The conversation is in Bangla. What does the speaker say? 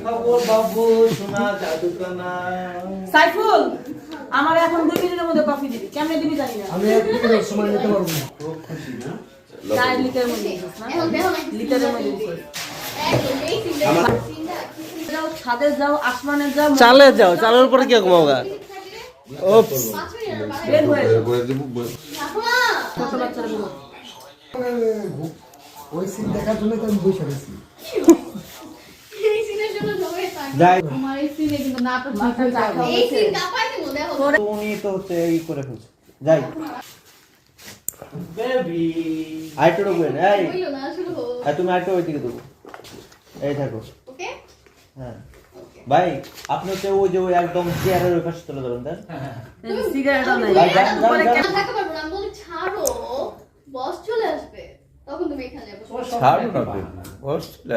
খবর বাবু সোনা জাদুকানা সাইফুল আমার এখন 2 মিনিটের মধ্যে কফি দিবি কেমনে দিবি জানি না আমি 1 মিনিটের সময় নিতে পারবো না খুব খুশি না 4 লিটার মধ্যে দিস না লিটারের মধ্যে দিস যাও ছাদে যাও আসমানে যাও চালে যাও চালের উপরে কি ঘুমাওগা ওপস বের হয়ে করে দেব ছোট বাচ্চারা গুলো ওই সিন দেখার জন্য তো আমি বসে আছি এই সিনের জন্য জমে থাকে যাই তোমার এই সিনে কিন্তু নাটক মাথা চাকা এই সিন কাপাই দেব দেখো উনি তো হচ্ছে এই করে ফেলছে যাই বেবি আইটো রুবেন এই বইলো না শুরু হোক তুমি আইটো ওই দিকে দেবো এই থাকো ওকে হ্যাঁ ভাই আপনি হচ্ছে ওই যে ওই একদম চেয়ারের ওই পাশে চলে যাবেন তাই সিগারেটও নাই ভাই, যান, যান, উপরে যান। কেন- থাকতে পারবো না আমি বলি ছাড়ো বস চলে আসবে তখন তুমি এখানে যাবো ছাড়ো না